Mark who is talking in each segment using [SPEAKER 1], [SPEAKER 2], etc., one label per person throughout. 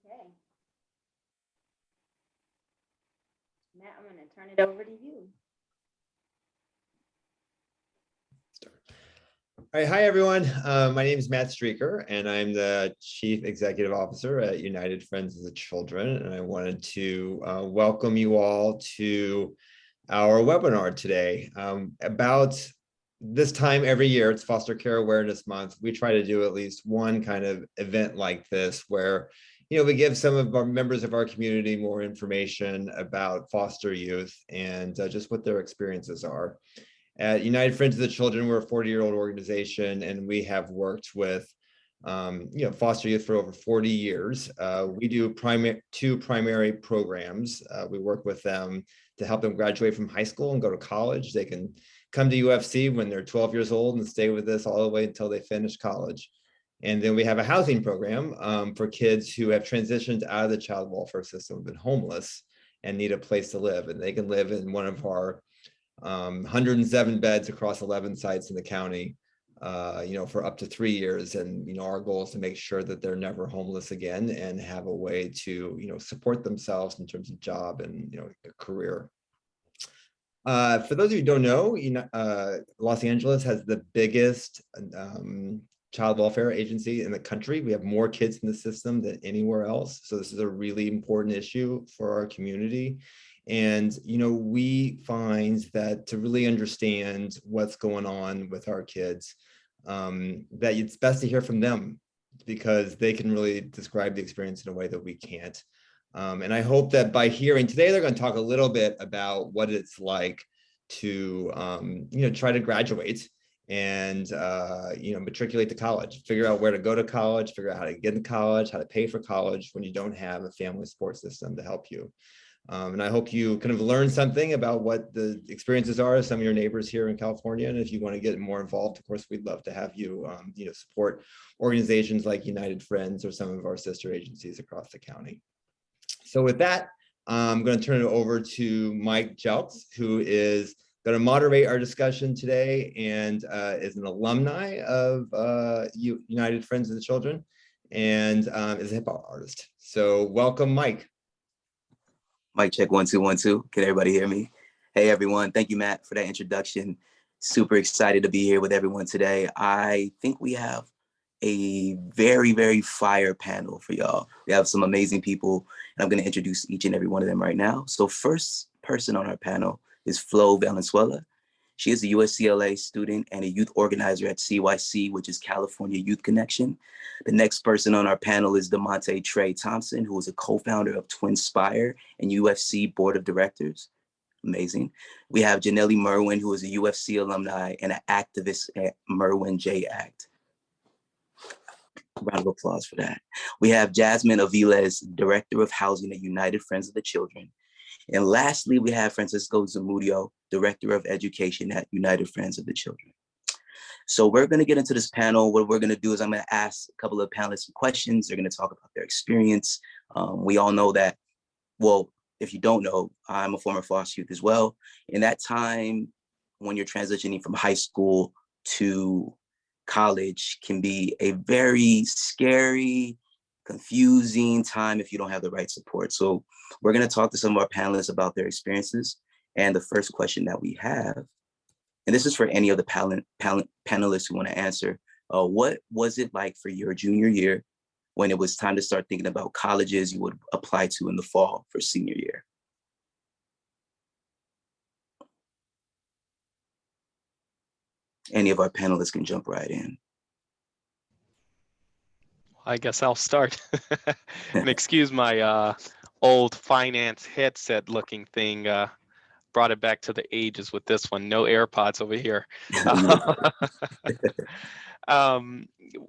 [SPEAKER 1] Okay. Matt, I'm going to turn it over to you.
[SPEAKER 2] All right, hi everyone. My name is Matt Streaker, and I'm the Chief Executive Officer at United Friends of the Children. And I wanted to welcome you all to our webinar today. About this time every year, it's Foster Care Awareness Month. We try to do at least one kind of event like this where, we give some of our members of our community more information about foster youth and just what their experiences are. At United Friends of the Children, we're a 40-year-old organization, and we have worked with foster youth for over 40 years. We do two primary programs. We work with them to help them graduate from high school and go to college. They can come to UFC when they're 12 years old and stay with us all the way until they finish college. And then we have a housing program for kids who have transitioned out of the child welfare system, been homeless, and need a place to live. And they can live in one of our 107 beds across 11 sites in the county, for up to 3 years. And, our goal is to make sure that they're never homeless again and have a way to, support themselves in terms of job and, a career. For those of you who don't know, Los Angeles has the biggest child welfare agency in the country. We have more kids in the system than anywhere else. So this is a really important issue for our community. And, we find that to really understand what's going on with our kids, that it's best to hear from them because they can really describe the experience in a way that we can't. And I hope that by hearing today, they're going to talk a little bit about what it's like to, try to graduate and, matriculate to college, figure out where to go to college, figure out how to get into college, how to pay for college when you don't have a family support system to help you. And I hope you kind of learn something about what the experiences are of some of your neighbors here in California. And if you want to get more involved, of course, we'd love to have you, support organizations like United Friends or some of our sister agencies across the county. So with that, I'm going to turn it over to Mike Jelks, who is going to moderate our discussion today and is an alumni of United Friends of the Children and is a hip hop artist. So welcome, Mike.
[SPEAKER 3] Mic check 1 2 1 2. Can everybody hear me? Hey everyone, thank you, Matt, for that introduction. Super excited to be here with everyone today. I think we have a very, very fire panel for y'all. We have some amazing people, and I'm going to introduce each and every one of them right now. So first person on our panel is Flo Valenzuela. She is a USCLA student and a youth organizer at CYC, which is California Youth Connection. The next person on our panel is DeMonte Trey Thompson, who is a co-founder of Twinspire and UFC Board of Directors. Amazing. We have Janelle Merwin, who is a UFC alumni and an activist at Merwin J Act. Round of applause for that. We have Jasmine Aviles, Director of Housing at United Friends of the Children. And lastly, we have Francisco Zamudio, Director of Education at United Friends of the Children. So we're going to get into this panel. What we're going to do is I'm going to ask a couple of panelists some questions. They're going to talk about their experience. We all know that, well, if you don't know, I'm a former foster youth as well. In that time, when you're transitioning from high school to college can be a very scary, confusing time if you don't have the right support. So we're going to talk to some of our panelists about their experiences. And the first question that we have, and this is for any of the panelists who want to answer, what was it like for your junior year when it was time to start thinking about colleges you would apply to in the fall for senior year? Any of our panelists can jump right in.
[SPEAKER 4] I guess I'll start. And excuse my old finance headset looking thing. Brought it back to the ages with this one. No AirPods over here.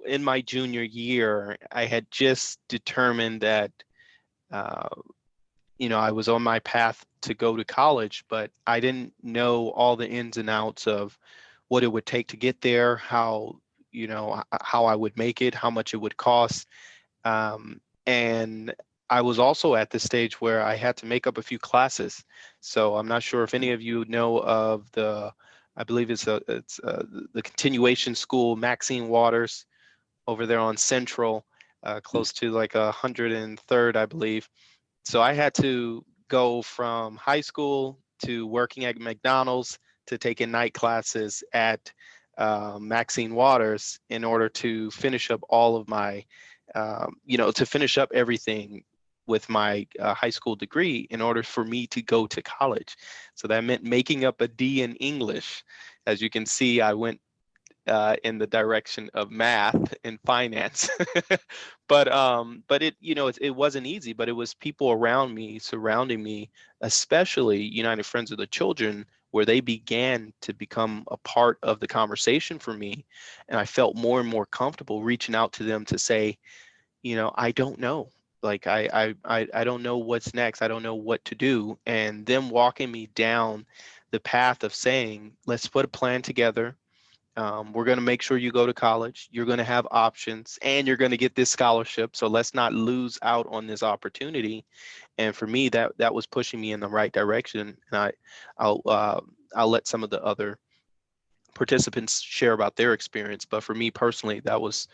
[SPEAKER 4] In my junior year, I had just determined that, I was on my path to go to college, but I didn't know all the ins and outs of what it would take to get there, how I would make it, how much it would cost. And I was also at the stage where I had to make up a few classes. So I'm not sure if any of you know of I believe it's the continuation school, Maxine Waters over there on Central. close to like 103rd, I believe. So I had to go from high school to working at McDonald's to taking night classes at Maxine Waters in order to finish up all of my, to finish up everything with my high school degree in order for me to go to college. So that meant making up a D in English. As you can see, I went in the direction of math and finance. but it wasn't easy, but it was people around me, surrounding me, especially United Friends of the Children, where they began to become a part of the conversation for me. And I felt more and more comfortable reaching out to them to say, I don't know. Like I don't know what's next. I don't know what to do. And them walking me down the path of saying, let's put a plan together. We're going to make sure you go to college. You're going to have options and you're going to get this scholarship. So let's not lose out on this opportunity. And for me, that was pushing me in the right direction. And I'll let some of the other participants share about their experience. But for me personally, that was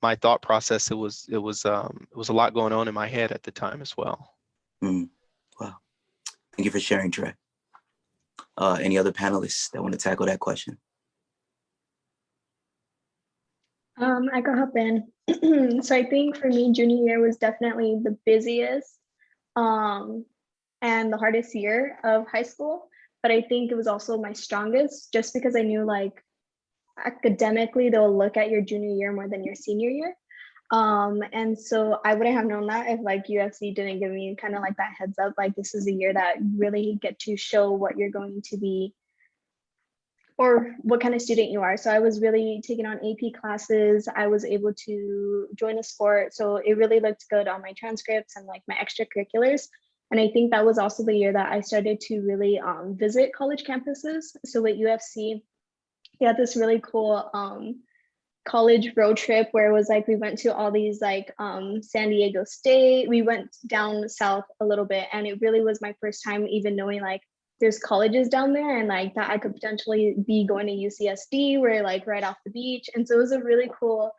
[SPEAKER 4] my thought process. It was a lot going on in my head at the time as well.
[SPEAKER 3] Wow. Thank you for sharing, Trey. Any other panelists that want to tackle that question?
[SPEAKER 5] I could hop in. So I think for me, junior year was definitely the busiest and the hardest year of high school. But I think it was also my strongest just because I knew like academically they'll look at your junior year more than your senior year. And so I wouldn't have known that if like UFC didn't give me kind of like that heads up, like this is a year that really get to show what you're going to be or what kind of student you are. So I was really taking on AP classes. I was able to join a sport. So it really looked good on my transcripts and like my extracurriculars. And I think that was also the year that I started to really visit college campuses. So at UFC, we had this really cool college road trip where it was like we went to all these like San Diego State. We went down south a little bit, and it really was my first time even knowing like there's colleges down there and like that I could potentially be going to UCSD. We're like right off the beach. And so it was a really cool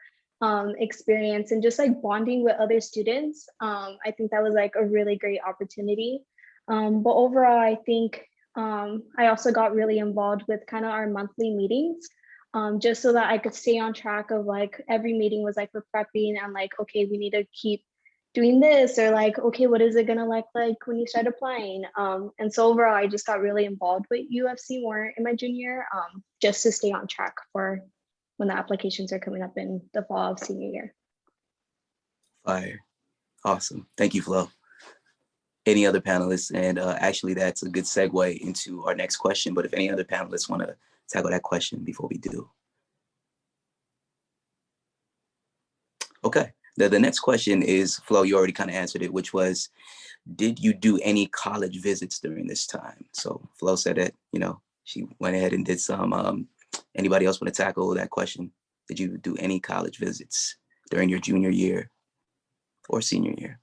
[SPEAKER 5] experience and just like bonding with other students. I think that was like a really great opportunity. But overall, I think I also got really involved with kind of our monthly meetings, just so that I could stay on track of like every meeting was like we're prepping and like, okay, we need to keep doing this, or like, okay, what is it gonna look like when you start applying? And so overall, I just got really involved with UFC more in my junior year, just to stay on track for when the applications are coming up in the fall of senior year.
[SPEAKER 3] Fire. Awesome. Thank you, Flo. Any other panelists? And actually, that's a good segue into our next question. But if any other panelists want to tackle that question before we do. Okay. The next question is, Flo, you already kind of answered it, which was, did you do any college visits during this time? So Flo said that, she went ahead and did some. Anybody else want to tackle that question? Did you do any college visits during your junior year or senior year?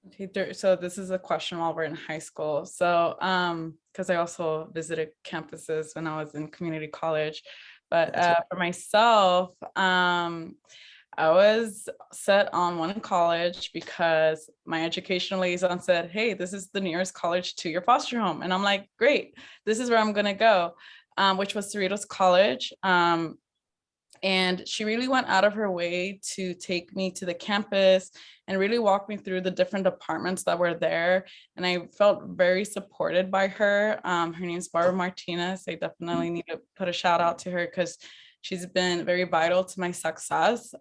[SPEAKER 6] Okay, so this is a question while we're in high school. So, because I also visited campuses when I was in community college, but for myself, I was set on one college because my educational liaison said, hey, this is the nearest college to your foster home. And I'm like, great, this is where I'm going to go, which was Cerritos College. And she really went out of her way to take me to the campus and really walk me through the different departments that were there. And I felt very supported by her. Her name is Barbara Martinez. I definitely need to put a shout out to her because she's been very vital to my success.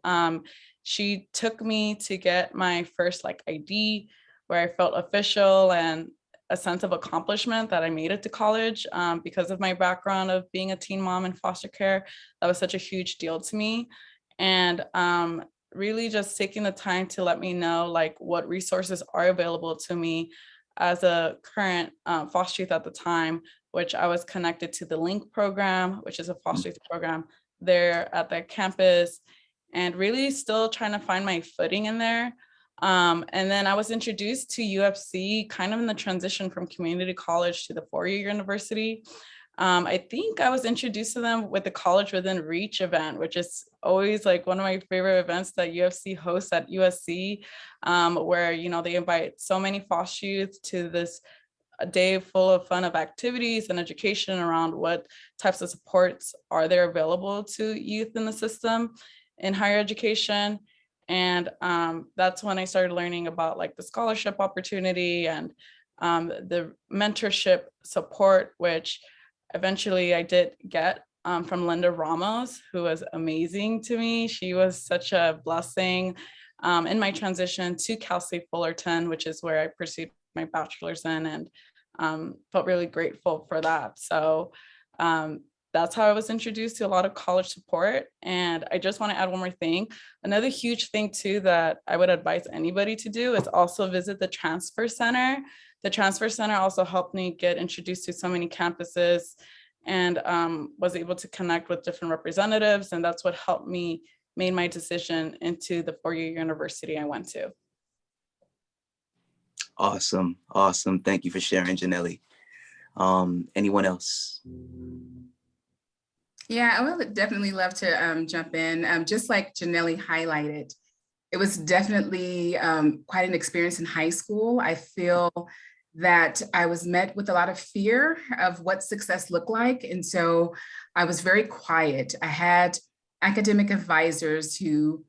[SPEAKER 6] She took me to get my first ID where I felt official and a sense of accomplishment that I made it to college because of my background of being a teen mom in foster care. That was such a huge deal to me. And really just taking the time to let me know what resources are available to me as a current foster youth at the time, which I was connected to the LINK program, which is a foster youth program there at their campus, and really still trying to find my footing in there. And then I was introduced to UFC kind of in the transition from community college to the four-year university. I think I was introduced to them with the College Within Reach event, which is always like one of my favorite events that UFC hosts at USC, where, you know, they invite so many foster youth to this a day full of fun of activities and education around what types of supports are there available to youth in the system in higher education. And that's when I started learning about like the scholarship opportunity and the mentorship support, which eventually I did get from Linda Ramos, who was amazing to me. She was such a blessing in my transition to Cal State Fullerton, which is where I pursued my bachelor's in, and felt really grateful for that. So that's how I was introduced to a lot of college support. And I just want to add one more thing. Another huge thing too that I would advise anybody to do is also visit the Transfer Center. The Transfer Center also helped me get introduced to so many campuses and was able to connect with different representatives. And that's what helped me made my decision into the four-year university I went to.
[SPEAKER 3] Awesome. Awesome. Thank you for sharing, Janelli. Anyone else?
[SPEAKER 7] Yeah, I would definitely love to jump in. Just like Janelli highlighted, it was definitely quite an experience in high school. I feel that I was met with a lot of fear of what success looked like. And so I was very quiet. I had academic advisors who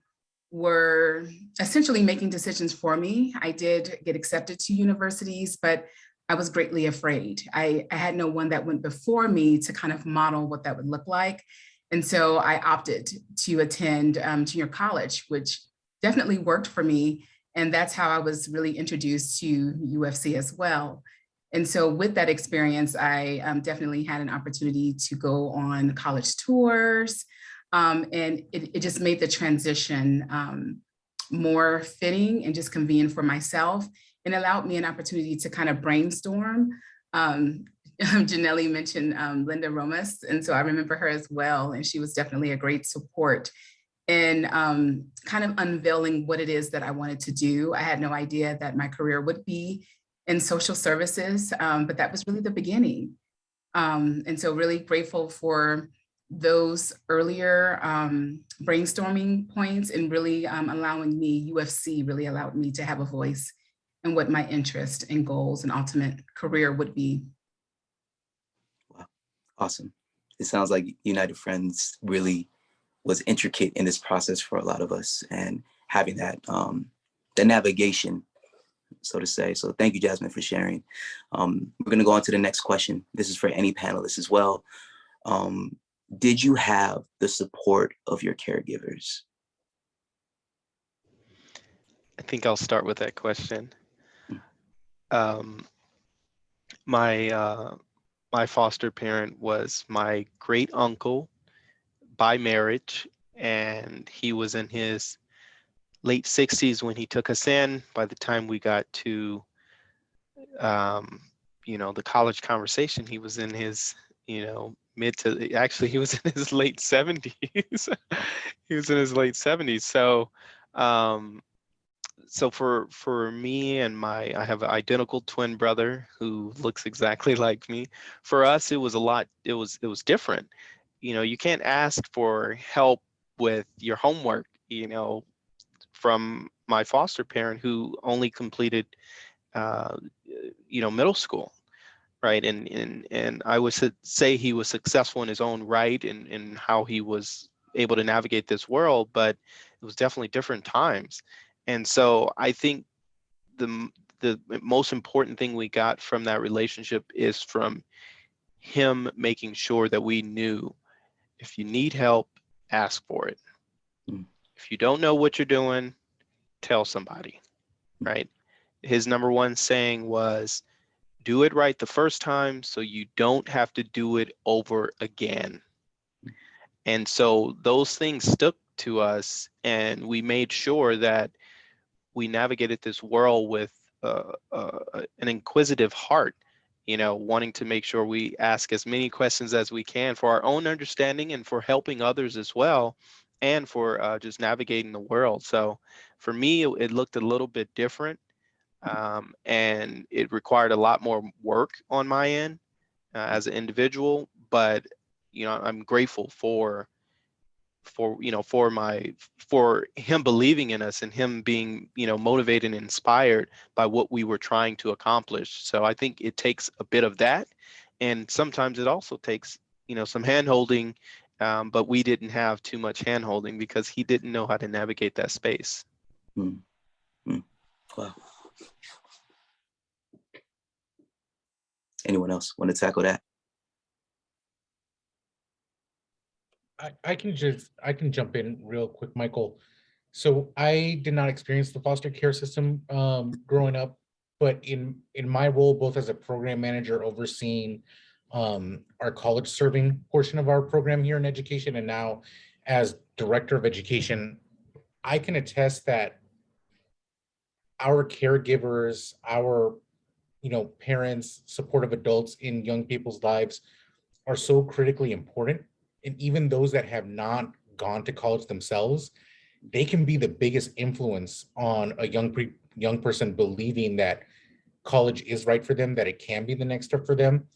[SPEAKER 7] were essentially making decisions for me. I did get accepted to universities, but I was greatly afraid. I had no one that went before me to kind of model what that would look like. And so I opted to attend junior college, which definitely worked for me. And that's how I was really introduced to UFC as well. And so with that experience, I definitely had an opportunity to go on college tours. And it just made the transition more fitting and just convenient for myself, and allowed me an opportunity to kind of brainstorm. Janelli mentioned Linda Romas, and so I remember her as well, and she was definitely a great support in kind of unveiling what it is that I wanted to do. I had no idea that my career would be in social services, but that was really the beginning. And so really grateful for those earlier brainstorming points, and really allowing me, UFC really allowed me to have a voice in what my interest and goals and ultimate career would be.
[SPEAKER 3] Wow, awesome. It sounds like United Friends really was intricate in this process for a lot of us, and having that the navigation, so to say. So thank you, Jasmine, for sharing. We're gonna go on to the next question. This is for any panelists as well. Did you have the support of your caregivers?
[SPEAKER 4] I think I'll start with that question. My foster parent was my great uncle by marriage, and he was in his late 60s when he took us in. By the time we got to the college conversation, he was in his mid to, actually he was in his late 70s. He was in his late 70s. So for me and I have an identical twin brother who looks exactly like me. For us, it was different. You can't ask for help with your homework, from my foster parent who only completed, middle school, right? And I would say he was successful in his own right in how he was able to navigate this world, but it was definitely different times. And so I think the most important thing we got from that relationship is from him making sure that we knew, if you need help, ask for it. If you don't know what you're doing, tell somebody, right? His number one saying was, do it right the first time so you don't have to do it over again. And so those things stuck to us, and we made sure that we navigated this world with an inquisitive heart, wanting to make sure we ask as many questions as we can for our own understanding and for helping others as well, and for just navigating the world. So for me, it looked a little bit different, and it required a lot more work on my end as an individual, but I'm grateful for him believing in us and him being motivated and inspired by what we were trying to accomplish. So I think it takes a bit of that, and sometimes it also takes some hand holding, but we didn't have too much hand holding because he didn't know how to navigate that space.
[SPEAKER 3] Wow. Anyone else want to tackle that?
[SPEAKER 8] I can jump in real quick, Michael. So I did not experience the foster care system growing up, but in my role, both as a program manager overseeing our college serving portion of our program here in education, and now as director of education, I can attest that our caregivers, our parents, supportive adults in young people's lives are so critically important. And even those that have not gone to college themselves, they can be the biggest influence on a young person believing that college is right for them, that it can be the next step for them.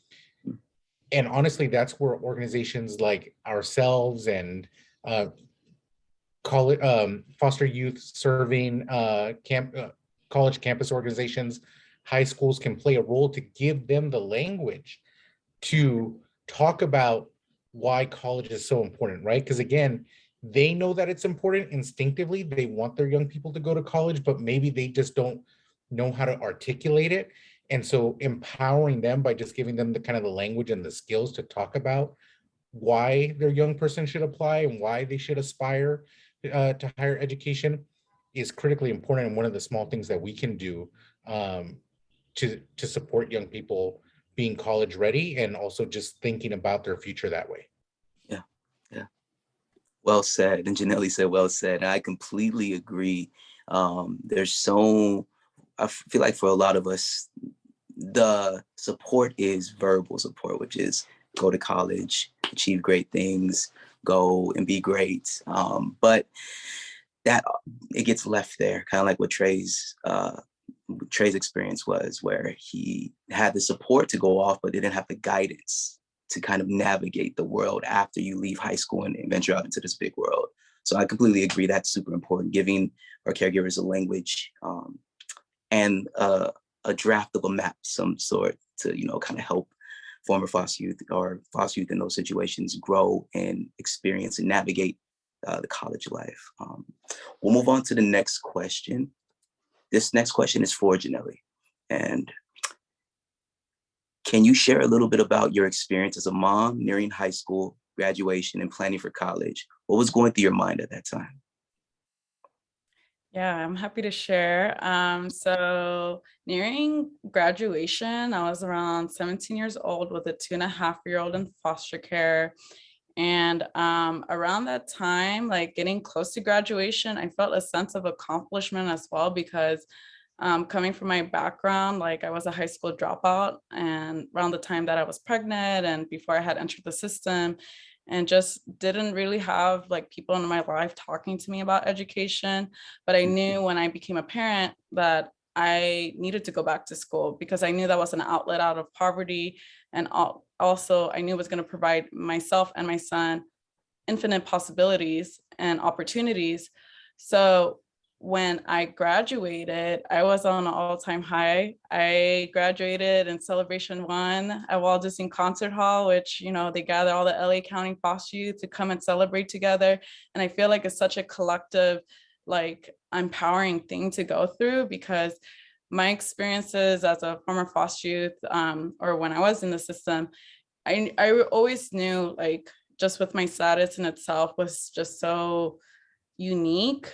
[SPEAKER 8] And honestly, that's where organizations like ourselves and college foster youth serving college campus organizations, high schools can play a role to give them the language to talk about why college is so important, right? Because again, they know that it's important instinctively. They want their young people to go to college, but maybe they just don't know how to articulate it. And so empowering them by just giving them the kind of the language and the skills to talk about why their young person should apply and why they should aspire to higher education is critically important, and one of the small things that we can do to support young people being college ready and also just thinking about their future that way.
[SPEAKER 3] Yeah. Well said. And Janelle said, well said. And I completely agree. I feel like for a lot of us, the support is verbal support, which is go to college, achieve great things, go and be great. But that it gets left there, kind of like what Trey's experience was, where he had the support to go off, but didn't have the guidance to kind of navigate the world after you leave high school and venture out into this big world. So I completely agree, that's super important, giving our caregivers a language and a draft of a map, some sort, to kind of help former foster youth or foster youth in those situations grow and experience and navigate the college life. We'll move on to the next question. This next question is for Janelle. And can you share a little bit about your experience as a mom nearing high school, graduation, and planning for college? What was going through your mind at that time?
[SPEAKER 6] Yeah, I'm happy to share. So nearing graduation, I was around 17 years old with a 2.5-year-old in foster care. And around that time, like getting close to graduation, I felt a sense of accomplishment as well, because coming from my background, like I was a high school dropout, and around the time that I was pregnant and before I had entered the system, and just didn't really have like people in my life talking to me about education. But I knew when I became a parent that I needed to go back to school, because I knew that was an outlet out of poverty. And also I knew it was going to provide myself and my son infinite possibilities and opportunities. So when I graduated, I was on an all-time high. I graduated in Celebration 1 at Walt Disney Concert Hall, which, they gather all the LA County foster youth to come and celebrate together. And I feel like it's such a collective, like, empowering thing to go through, because my experiences as a former foster youth, or when I was in the system, I always knew, like, just with my status in itself was just so unique.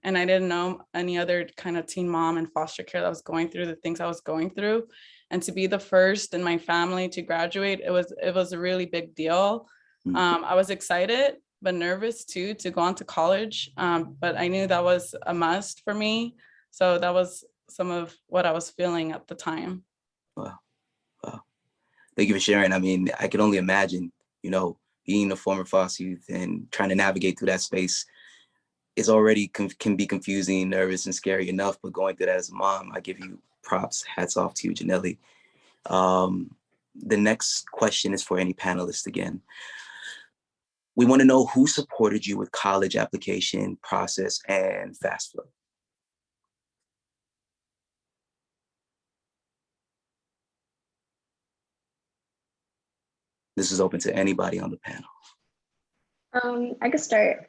[SPEAKER 6] And I didn't know any other kind of teen mom in foster care that was going through the things I was going through. And to be the first in my family to graduate, it was a really big deal. I was excited, but nervous too, to go on to college. But I knew that was a must for me. So that was some of what I was feeling at the time.
[SPEAKER 3] Wow. Thank you for sharing. I mean, I can only imagine, being a former foster youth and trying to navigate through that space is already can be confusing, nervous, and scary enough. But going through that as a mom, I give you props. Hats off to you, Janelle. the next question is for any panelists again. We want to know who supported you with college application process and fast flow. This is open to anybody on the panel.
[SPEAKER 5] I could start.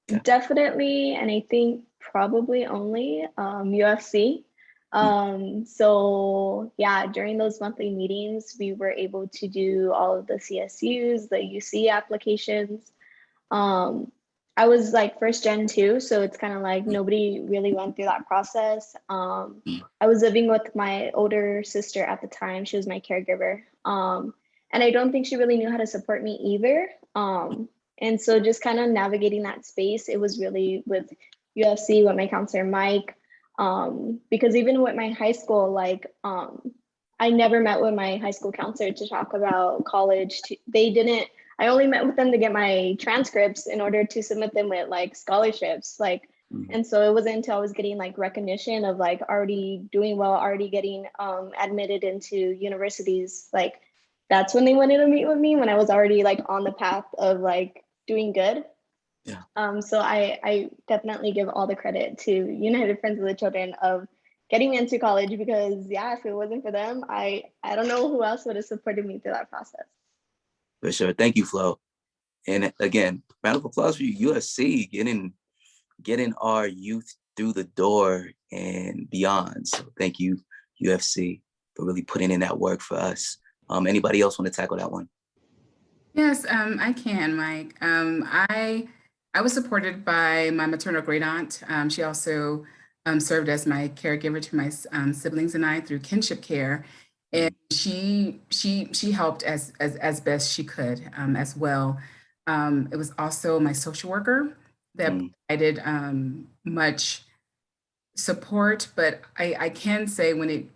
[SPEAKER 3] Yeah.
[SPEAKER 5] Definitely, and I think probably only UFC. So yeah, during those monthly meetings, we were able to do all of the CSUs, the UC applications. I was like first gen too, so it's kind of like nobody really went through that process. I was living with my older sister at the time. She was my caregiver. And I don't think she really knew how to support me either. And so just kind of navigating that space, it was really with UFC, with my counselor, Mike, because even with my high school, like, I never met with my high school counselor to talk about college. I only met with them to get my transcripts in order to submit them with like scholarships. Like, and so it wasn't until I was getting like recognition of like already doing well, already getting admitted into universities, like that's when they wanted to meet with me, when I was already like on the path of like doing good.
[SPEAKER 3] Yeah.
[SPEAKER 5] So I definitely give all the credit to United Friends of the Children of getting me into college, because yeah, if it wasn't for them, I don't know who else would have supported me through that process.
[SPEAKER 3] For sure. Thank you, Flo. And again, round of applause for you, USC, getting our youth through the door and beyond. So thank you, UFC, for really putting in that work for us. Anybody else want to tackle that one?
[SPEAKER 7] Yes, I can, Mike. I was supported by my maternal great aunt. She also served as my caregiver to my siblings and I through kinship care, and she helped as best she could as well. It was also my social worker that provided much support, but I can say when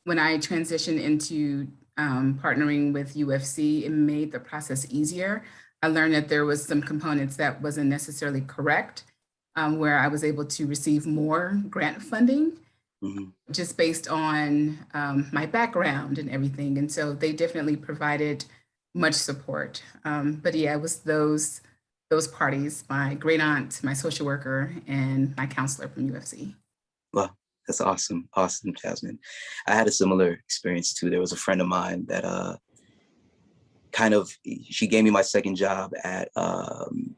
[SPEAKER 7] I transitioned into partnering with UFC, it made the process easier. I learned that there was some components that wasn't necessarily correct, where I was able to receive more grant funding just based on my background and everything. And so they definitely provided much support. But yeah, it was those parties, my great aunt, my social worker, and my counselor from UFC.
[SPEAKER 3] Well, that's awesome. Awesome, Jasmine. I had a similar experience too. There was a friend of mine that she gave me my second job at, I want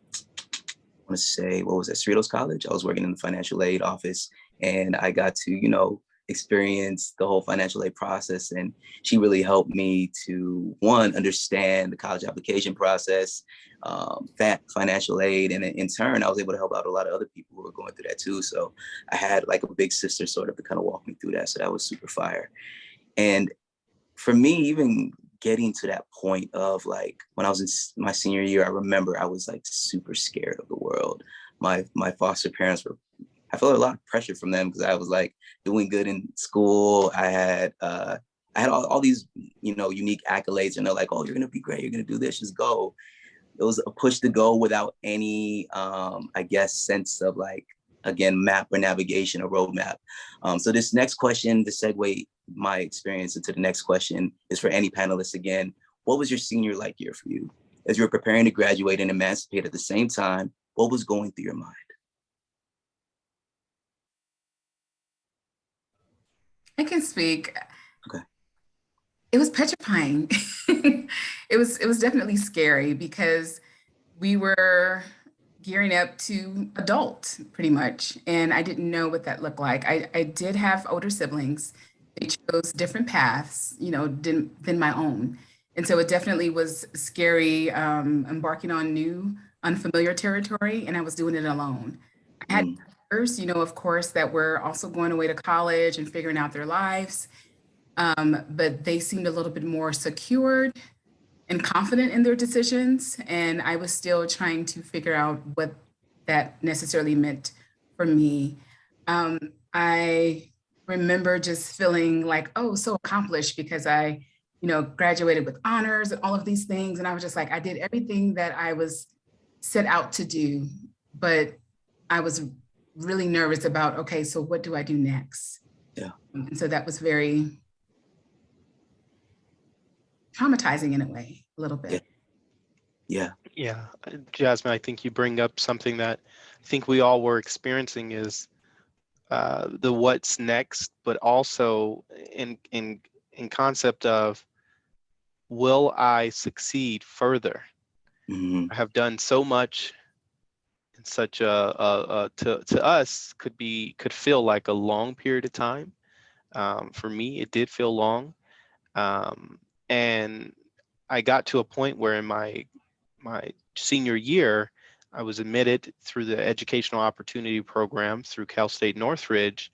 [SPEAKER 3] to say, what was that, Cerritos College? I was working in the financial aid office, and I got to, experience the whole financial aid process. And she really helped me to, one, understand the college application process, financial aid. And in turn, I was able to help out a lot of other people who were going through that too. So I had like a big sister sort of to kind of walk me through that. So that was super fire. And for me, even getting to that point of like, when I was in my senior year, I remember I was like super scared of the world. My foster parents I felt a lot of pressure from them because I was like doing good in school. I had all these, unique accolades, and they're like, "Oh, you're gonna be great. You're gonna do this. Just go." It was a push to go without any, I guess, sense of like, again, map or navigation or roadmap. So this next question, to segue my experience into the next question, is for any panelists again. What was your senior like year for you? As you were preparing to graduate and emancipate at the same time, what was going through your mind?
[SPEAKER 7] I can speak.
[SPEAKER 3] Okay.
[SPEAKER 7] It was petrifying. It was definitely scary because we were gearing up to adult pretty much. And I didn't know what that looked like. I did have older siblings. They chose different paths, than my own. And so it definitely was scary, embarking on new, unfamiliar territory, and I was doing it alone. I had others, of course, that were also going away to college and figuring out their lives. But they seemed a little bit more secured and confident in their decisions. And I was still trying to figure out what that necessarily meant for me. I remember just feeling like, oh, so accomplished because I, graduated with honors and all of these things. And I was just like, I did everything that I was set out to do, but I was really nervous about, okay, so what do I do next?
[SPEAKER 3] Yeah.
[SPEAKER 7] And so that was very traumatizing in a way, a little bit.
[SPEAKER 3] Yeah.
[SPEAKER 4] Yeah, Jasmine, I think you bring up something that I think we all were experiencing is the what's next, but also in concept of, will I succeed further?
[SPEAKER 3] Mhm.
[SPEAKER 4] I have done so much in such to us could feel like a long period of time. For me, it did feel long, and I got to a point where in my senior year, I was admitted through the Educational Opportunity Program through Cal State Northridge,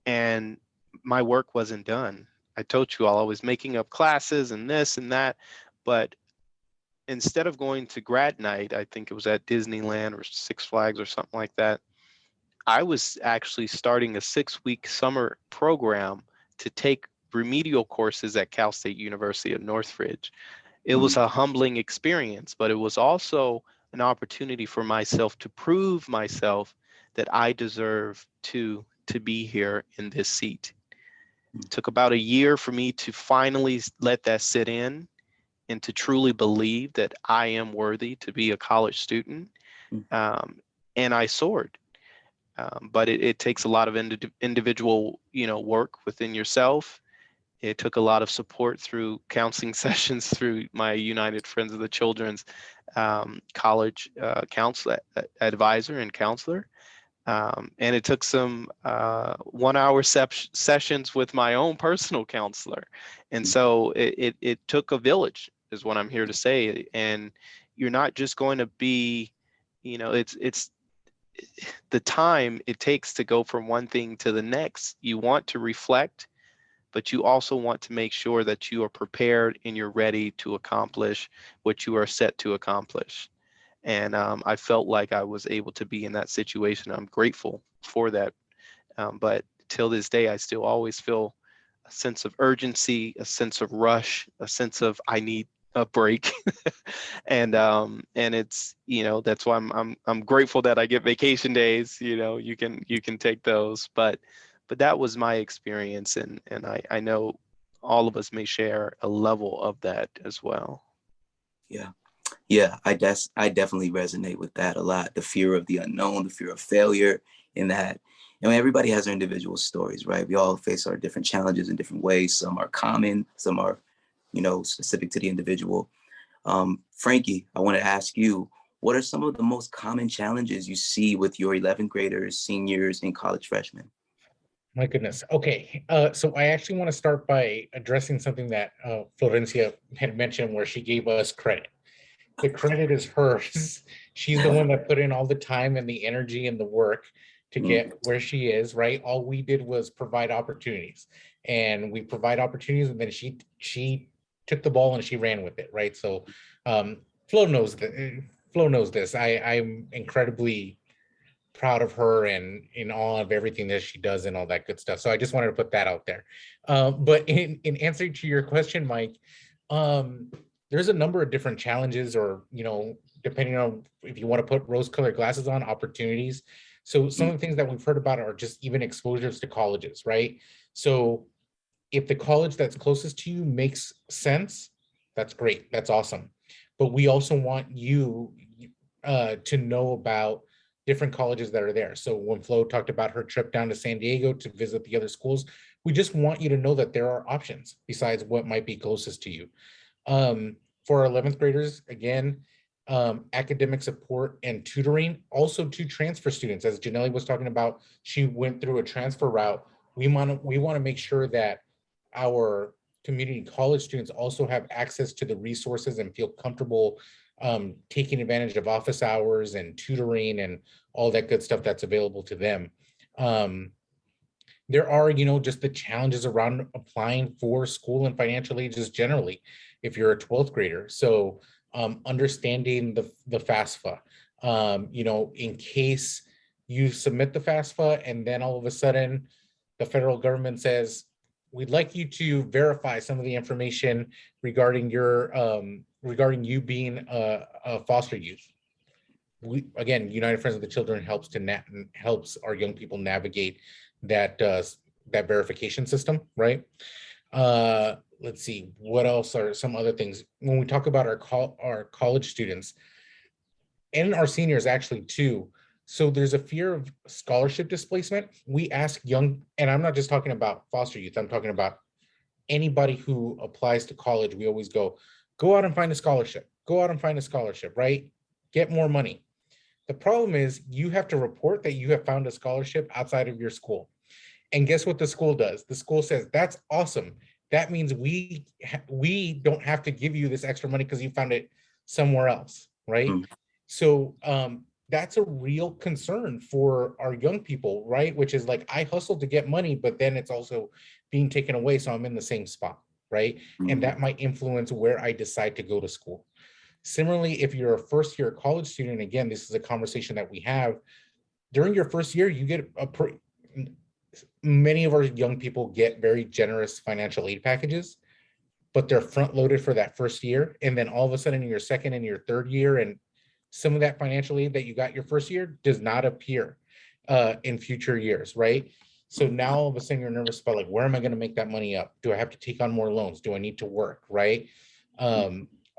[SPEAKER 4] and my work wasn't done. I told you all I was making up classes and this and that, but instead of going to grad night, I think it was at Disneyland or Six Flags or something like that, I was actually starting a 6-week summer program to take remedial courses at Cal State University of Northridge. It was a humbling experience, but it was also an opportunity for myself to prove myself that I deserve to be here in this seat. It took about a year for me to finally let that sit in and to truly believe that I am worthy to be a college student. And I soared. But it takes a lot of individual, work within yourself. It took a lot of support through counseling sessions through my United Friends of the Children's college advisor and counselor. And it took some 1-hour sessions with my own personal counselor. And so it took a village, is what I'm here to say. And you're not just going to be, it's the time it takes to go from one thing to the next. You want to reflect, but you also want to make sure that you are prepared and you're ready to accomplish what you are set to accomplish. And I felt like I was able to be in that situation. I'm grateful for that. But till this day, I still always feel a sense of urgency, a sense of rush, a sense of I need a break. And it's, that's why I'm grateful that I get vacation days. You can take those, but that was my experience, and I know all of us may share a level of that as well.
[SPEAKER 3] Yeah, I definitely resonate with that a lot. The fear of the unknown, the fear of failure, in that, everybody has their individual stories, right? We all face our different challenges in different ways. Some are common, some are, specific to the individual. Frankie, I want to ask you, what are some of the most common challenges you see with your 11th graders, seniors, and college freshmen?
[SPEAKER 8] My goodness. Okay. So I actually want to start by addressing something that Florencia had mentioned, where she gave us credit. The credit is hers. She's the one that put in all the time and the energy and the work to get where she is, right? All we did was provide opportunities, and we provide opportunities, and then she took the ball and she ran with it, right? So Flo knows that. Flo knows this. I'm incredibly proud of her and in awe of everything that she does and all that good stuff. So I just wanted to put that out there. But in answer to your question, Mike, there's a number of different challenges, or, depending on if you want to put rose-colored glasses on, opportunities. So some of the things that we've heard about are just even exposures to colleges, right? So if the college that's closest to you makes sense, that's great. That's awesome. But we also want you to know about different colleges that are there. So when Flo talked about her trip down to San Diego to visit the other schools, we just want you to know that there are options besides what might be closest to you. For our 11th graders, again, academic support and tutoring, also to transfer students. As Janelle was talking about, she went through a transfer route. We want to make sure that our community college students also have access to the resources and feel comfortable taking advantage of office hours and tutoring and all that good stuff that's available to them. There are, just the challenges around applying for school and financial aid just generally, if you're a 12th grader. So understanding the FAFSA, in case you submit the FAFSA and then all of a sudden the federal government says, we'd like you to verify some of the information regarding regarding you being a foster youth. Again, United Friends of the Children helps our young people navigate that verification system, right? let's see, what else are some other things? When we talk about our college students and our seniors actually too. So there's a fear of scholarship displacement. We ask young, and I'm not just talking about foster youth, I'm talking about anybody who applies to college. We always go out and find a scholarship, go out and find a scholarship, right? Get more money. The problem is you have to report that you have found a scholarship outside of your school. And guess what the school does? The school says, that's awesome. That means we don't have to give you this extra money because you found it somewhere else, right?
[SPEAKER 3] Mm.
[SPEAKER 8] So that's a real concern for our young people, right? Which is like, I hustle to get money, but then it's also being taken away. So I'm in the same spot, right? And that might influence where I decide to go to school. Similarly, if you're a first year college student, again, this is a conversation that we have. During your first year, you get many of our young people get very generous financial aid packages, but they're front loaded for that first year. And then all of a sudden in your second and your third year, and some of that financial aid that you got your first year does not appear in future years, right? So now all of a sudden you're nervous about like, where am I going to make that money up? Do I have to take on more loans? Do I need to work, right?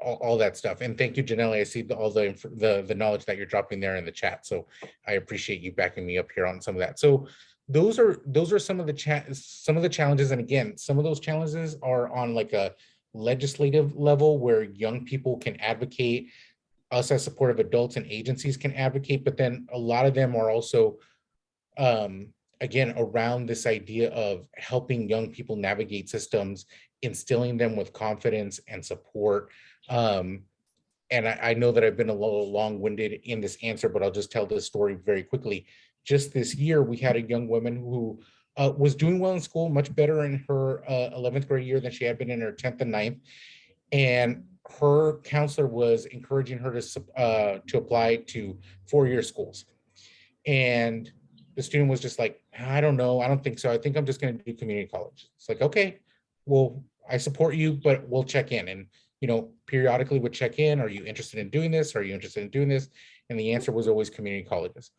[SPEAKER 8] All that stuff. And thank you, Janelle. I see all the knowledge that you're dropping there in the chat. So I appreciate you backing me up here on some of that. So those are some of the challenges. And again, some of those challenges are on like a legislative level where young people can advocate, us as supportive adults and agencies can advocate, but then a lot of them are also again around this idea of helping young people navigate systems, instilling them with confidence and support. And I know that I've been a little long-winded in this answer, but I'll just tell this story very quickly. Just this year, we had a young woman who was doing well in school, much better in her 11th grade year than she had been in her 10th and 9th. And her counselor was encouraging her to apply to four-year schools. And the student was just like, I don't know, I don't think so. I think I'm just going to do community college. It's like, okay, well, I support you, but we'll check in. And periodically would check in. Are you interested in doing this? Are you interested in doing this? And the answer was always community colleges.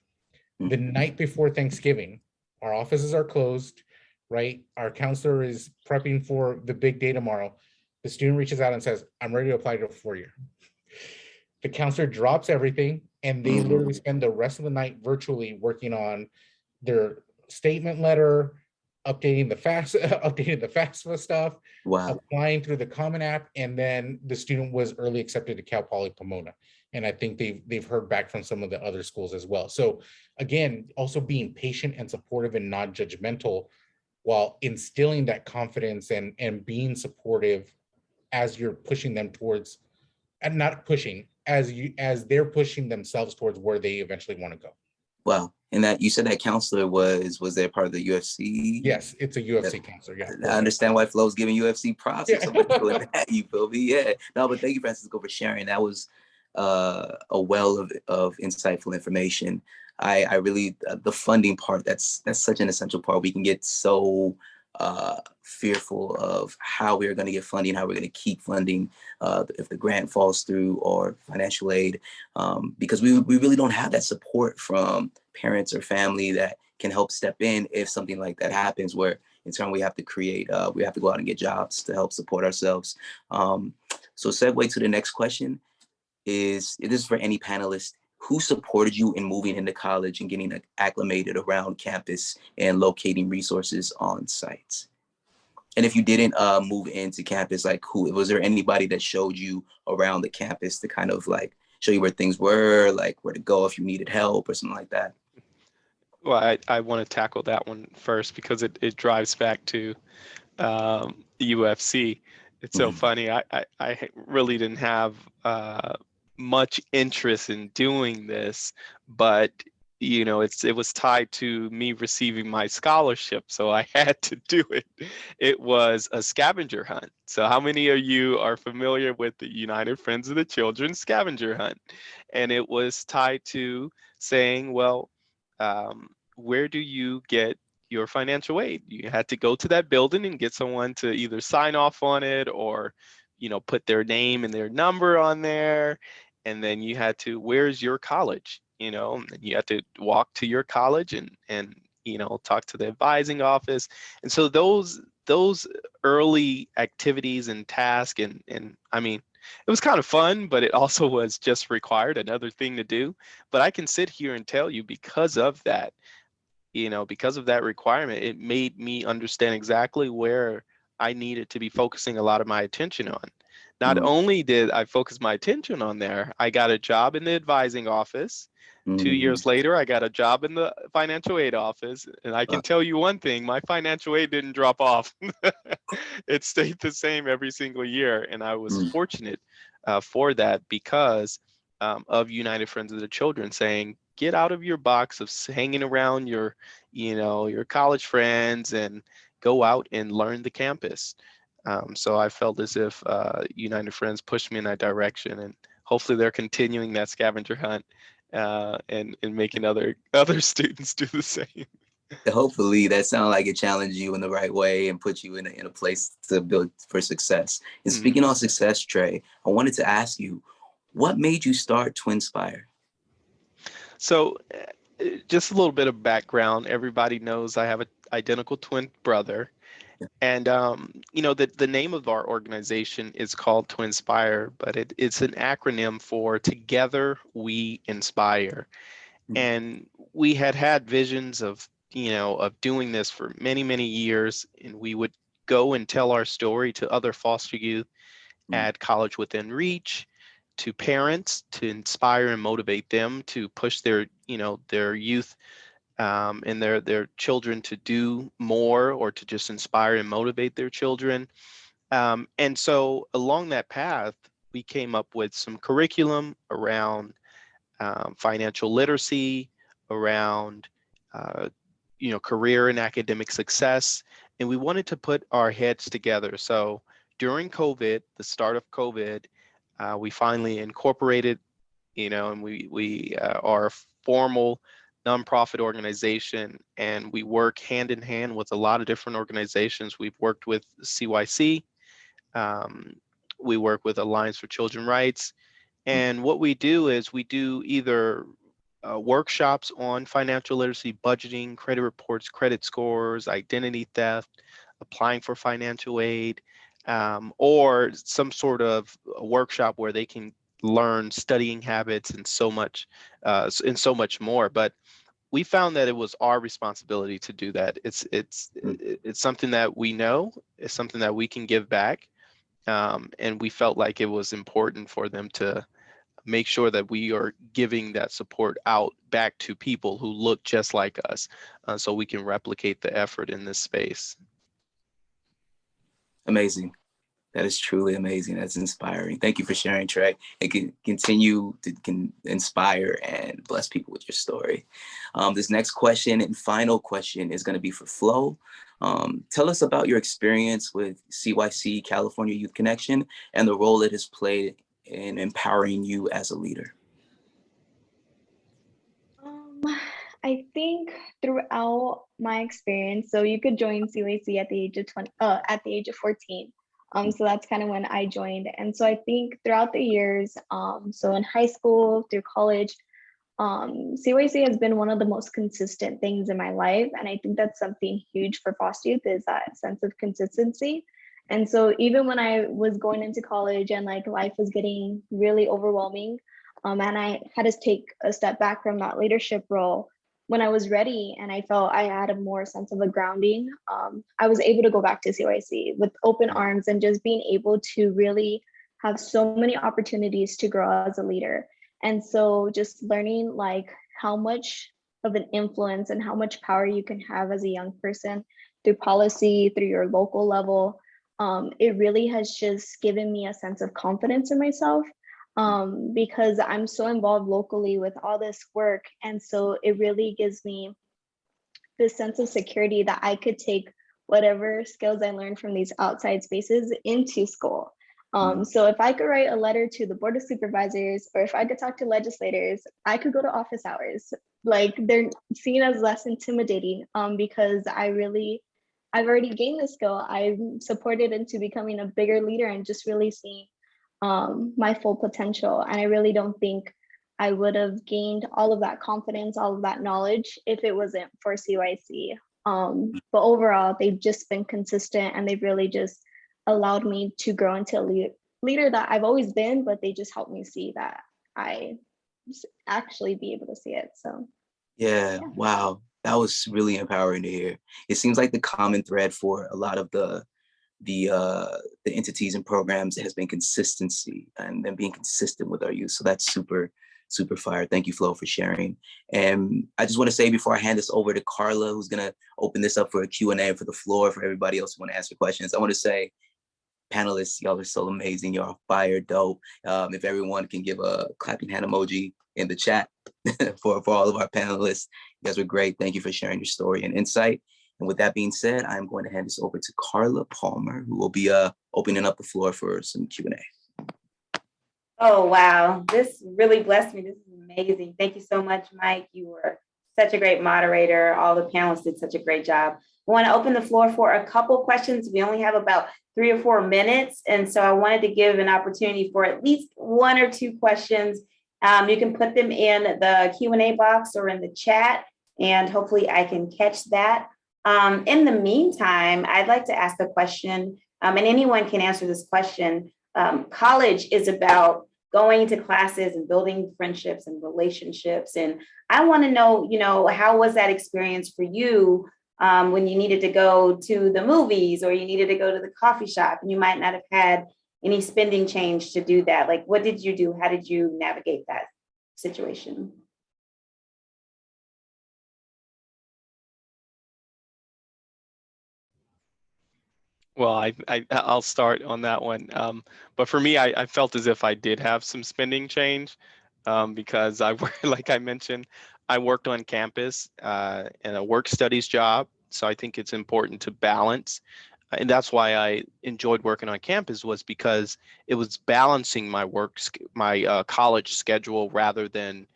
[SPEAKER 8] The night before Thanksgiving, our offices are closed, right? Our counselor is prepping for the big day tomorrow. The student reaches out and says, I'm ready to apply to a four-year. The counselor drops everything and they literally spend the rest of the night virtually working on their statement letter, updating the FAFSA stuff, applying through the Common App, and then the student was early accepted to Cal Poly Pomona. And I think they've heard back from some of the other schools as well. So again, also being patient and supportive and non-judgmental while instilling that confidence and being supportive as you're pushing them towards, and not pushing, as they're pushing themselves towards where they eventually want to go.
[SPEAKER 3] Wow. And that you said that counselor was there part of the UFC?
[SPEAKER 8] Yes, it's a UFC counselor. Yeah.
[SPEAKER 3] I understand why Flo's giving UFC props. Yeah. Somebody doing that, you feel me? Yeah. No, but thank you, Francisco, for sharing. That was a well of insightful information. I really, the funding part, that's such an essential part. We can get so fearful of how we're going to get funding, how we're going to keep funding if the grant falls through or financial aid, because we really don't have that support from parents or family that can help step in if something like that happens, where in turn we have to we have to go out and get jobs to help support ourselves. So segue to the next question is, this is for any panelist: who supported you in moving into college and getting acclimated around campus and locating resources on sites? And if you didn't move into campus, like was there anybody that showed you around the campus to kind of like show you where things were, like where to go if you needed help or something like that?
[SPEAKER 4] Well, I want to tackle that one first because it drives back to the UFC. It's so funny. I really didn't have much interest in doing this, but it was tied to me receiving my scholarship, so I had to do it. It was a scavenger hunt. So how many of you are familiar with the United Friends of the Children scavenger hunt? And it was tied to saying, well, where do you get your financial aid? You had to go to that building and get someone to either sign off on it or put their name and their number on there. And then you had to, where's your college? And you had to walk to your college and talk to the advising office. And so those early activities and tasks, and I mean, it was kind of fun, but it also was just required another thing to do. But I can sit here and tell you, because of that, because of that requirement, it made me understand exactly where I needed to be focusing a lot of my attention on. Not
[SPEAKER 3] Mm,
[SPEAKER 4] only did I focus my attention on there, I got a job in the advising office. 2 years
[SPEAKER 3] mm,
[SPEAKER 4] later, I got a job in the financial aid office. And I
[SPEAKER 3] uh,
[SPEAKER 4] can tell you one thing, my financial aid didn't drop off. It stayed the same every single year. And I was
[SPEAKER 3] mm,
[SPEAKER 4] fortunate for that, because of United Friends of the Children saying, get out of your box of hanging around your college friends and go out and learn the campus. So I felt as if United Friends pushed me in that direction, and hopefully they're continuing that scavenger hunt and making other students do the same.
[SPEAKER 3] hopefully that sounds like it challenged you in the right way and put you in a place to build for success. And
[SPEAKER 4] Mhm.
[SPEAKER 3] speaking on success, Trey, I wanted to ask you, what made you start Twinspire?
[SPEAKER 4] So just a little bit of background. Everybody knows I have an identical twin brother. And the name of our organization is called Twinspire, but it's an acronym for Together We Inspire.
[SPEAKER 3] Mm,
[SPEAKER 4] And we had visions of doing this for many, many years, and we would go and tell our story to other foster youth
[SPEAKER 3] mm,
[SPEAKER 4] at College Within Reach, to parents, to inspire and motivate them to push their youth and their children to do more, or to just inspire and motivate their children. And so along that path, we came up with some curriculum around financial literacy, around career and academic success, and we wanted to put our heads together. So during COVID, the start of COVID, we finally incorporated, and we are a formal nonprofit organization, and we work hand in hand with a lot of different organizations. We've worked with CYC, um, we work with Alliance for Children's Rights,
[SPEAKER 3] mm,
[SPEAKER 4] and what we do is we do either workshops on financial literacy, budgeting, credit reports, credit scores, identity theft, applying for financial aid, or some sort of a workshop where they can learn studying habits and so much more. But we found that it was our responsibility to do that.
[SPEAKER 3] mm.
[SPEAKER 4] It's something that we know, it's something that we can give back, and we felt like it was important for them to make sure that we are giving that support out back to people who look just like us, so we can replicate the effort in this space.
[SPEAKER 3] Amazing. That is truly amazing. That's inspiring. Thank you for sharing, Trey. And continue to inspire and bless people with your story. This next question and final question is going to be for Flo. Tell us about your experience with CYC, California Youth Connection, and the role it has played in empowering you as a leader.
[SPEAKER 5] Um, I think throughout my experience, so you could join CYC at the age of 14. So that's kind of when I joined. And so I think throughout the years, so in high school through college, CYC has been one of the most consistent things in my life. And I think that's something huge for foster youth, is that sense of consistency. And so even when I was going into college and like life was getting really overwhelming, and I had to take a step back from that leadership role, when I was ready and I felt I had a more sense of a grounding, I was able to go back to CYC with open arms and just being able to really have so many opportunities to grow as a leader. And so just learning like how much of an influence and how much power you can have as a young person through policy, through your local level, it really has just given me a sense of confidence in myself, because I'm so involved locally with all this work. And so it really gives me this sense of security that I could take whatever skills I learned from these outside spaces into school. So if I could write a letter to the board of supervisors, or if I could talk to legislators, I could go to office hours. Like, they're seen as less intimidating, because I've already gained the skill. I'm supported into becoming a bigger leader and just really seeing my full potential. And I really don't think I would have gained all of that confidence, all of that knowledge, if it wasn't for CYC. But overall, they've just been consistent and they've really just allowed me to grow into a leader that I've always been, but they just helped me see that I actually be able to see it. So
[SPEAKER 3] Yeah,
[SPEAKER 5] yeah.
[SPEAKER 3] wow. That was really empowering to hear. It seems like the common thread for a lot of the entities and programs has been consistency and then being consistent with our youth. So that's super, super fire. Thank you, Flo, for sharing. And I just want to say before I hand this over to Carla, who's gonna open this up for a Q&A for the floor for everybody else who want to answer questions, I want to say, panelists, y'all are so amazing. Y'all fire dope. If everyone can give a clapping hand emoji in the chat for all of our panelists, you guys were great. Thank you for sharing your story and insight. And with that being said, I'm going to hand this over to Carla Palmer, who will be opening up the floor for some Q&A.
[SPEAKER 1] Oh, wow. This really blessed me. This is amazing. Thank you so much, Mike. You were such a great moderator. All the panelists did such a great job. I want to open the floor for a couple questions. We only have about 3 or 4 minutes. And so I wanted to give an opportunity for at least 1 or 2 questions. You can put them in the Q&A box or in the chat, and hopefully I can catch that. In the meantime, I'd like to ask a question, and anyone can answer this question. College is about going to classes and building friendships and relationships. And I want to know, how was that experience for you when you needed to go to the movies or you needed to go to the coffee shop and you might not have had any spending change to do that? Like, what did you do? How did you navigate that situation?
[SPEAKER 4] Well, I'll start on that one. But for me, I felt as if I did have some spending change because like I mentioned, I worked on campus in a work studies job. So I think it's important to balance. And that's why I enjoyed working on campus, was because it was balancing my college schedule rather than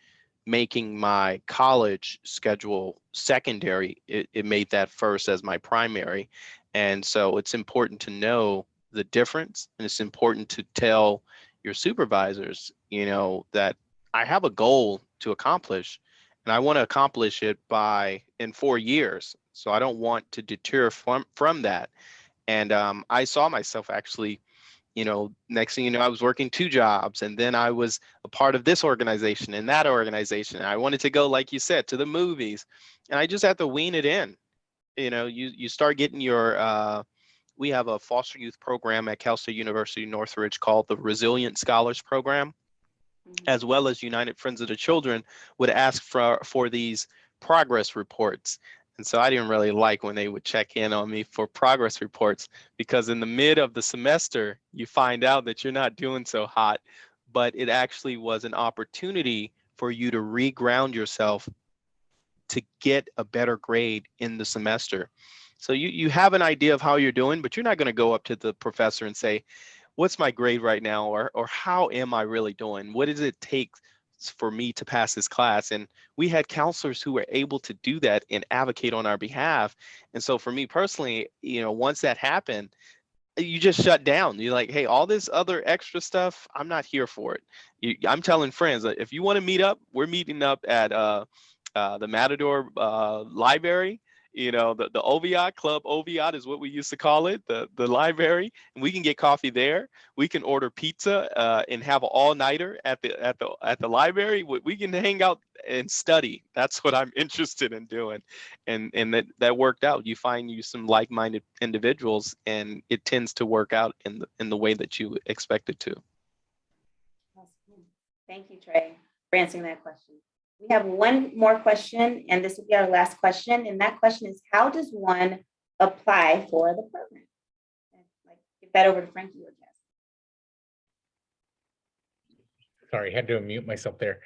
[SPEAKER 4] making my college schedule secondary. It made that first as my primary. And so it's important to know the difference, and it's important to tell your supervisors, that I have a goal to accomplish and I want to accomplish it in 4 years. So I don't want to deter from that. And I saw myself actually, next thing you know, I was working 2 jobs, and then I was a part of this organization and that organization. And I wanted to go, like you said, to the movies, and I just had to wean it in. You start getting we have a foster youth program at Cal State University Northridge called the Resilient Scholars Program, as well as United Friends of the Children would ask for these progress reports. And so I didn't really like when they would check in on me for progress reports, because in the mid of the semester, you find out that you're not doing so hot, but it actually was an opportunity for you to reground yourself to get a better grade in the semester. So you have an idea of how you're doing, but you're not going to go up to the professor and say, what's my grade right now? Or how am I really doing? What does it take for me to pass this class? And we had counselors who were able to do that and advocate on our behalf. And so for me personally, once that happened, you just shut down. You're like, hey, all this other extra stuff, I'm not here for it. I'm telling friends that if you want to meet up, we're meeting up at the Matador library. The Oviatt Club. Oviatt is what we used to call it, the library, and we can get coffee there. We can order pizza and have an all-nighter at the library. We can hang out and study. That's what I'm interested in doing, and that worked out. You find some like-minded individuals, and it tends to work out in the way that you expect it to.
[SPEAKER 1] Thank you, Trey, for answering that question. We have one more question, and this will be our last question. And that question is, how does one apply for the program? Give that over to Frankie or Jess.
[SPEAKER 8] Sorry, I had to unmute myself there.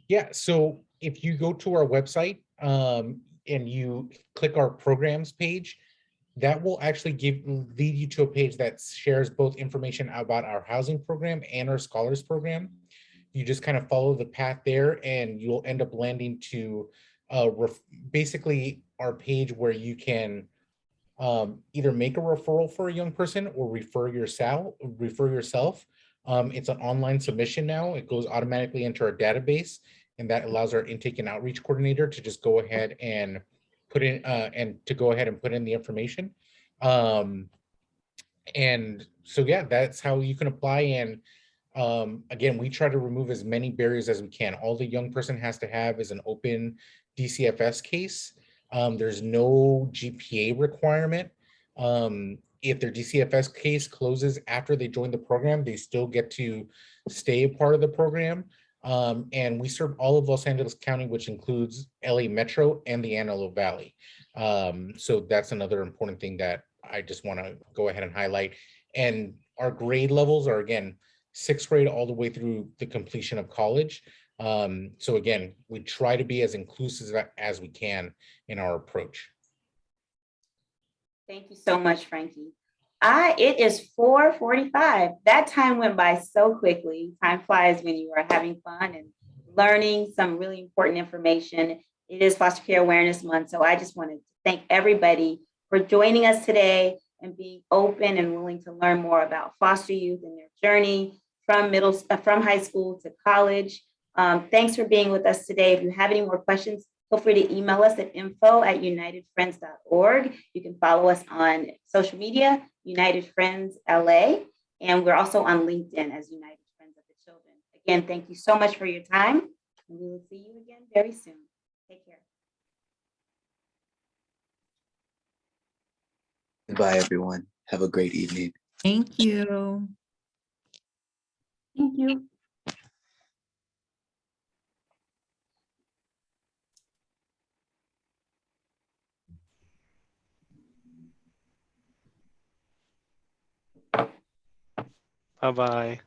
[SPEAKER 8] Yeah, so if you go to our website and you click our programs page, that will actually lead you to a page that shares both information about our housing program and our scholars program. You just kind of follow the path there and you'll end up landing to basically our page where you can either make a referral for a young person or refer yourself. It's an online submission now. It goes automatically into our database, and that allows our intake and outreach coordinator to just go ahead and put in and to go ahead and put in the information. And so, yeah, that's how you can apply. And again, we try to remove as many barriers as we can. All the young person has to have is an open DCFS case. There's no GPA requirement. If their DCFS case closes after they join the program, they still get to stay a part of the program. And we serve all of Los Angeles County, which includes LA Metro and the Antelope Valley. So that's another important thing that I just want to go ahead and highlight. And our grade levels are, again, 6th grade all the way through the completion of college. So again, we try to be as inclusive as we can in our approach.
[SPEAKER 1] Thank you so much, Frankie. It is 4:45. That time went by so quickly. Time flies when you are having fun and learning some really important information. It is Foster Care Awareness Month, so I just wanted to thank everybody for joining us today and being open and willing to learn more about foster youth and their journey from high school to college. Thanks for being with us today. If you have any more questions, feel free to email us at info@unitedfriends.org. You can follow us on social media, United Friends LA, and we're also on LinkedIn as United Friends of the Children. Again, thank you so much for your time, and we will see you again very soon. Take care.
[SPEAKER 3] Goodbye, everyone. Have a great evening.
[SPEAKER 9] Thank you.
[SPEAKER 1] Thank you.
[SPEAKER 4] Bye-bye.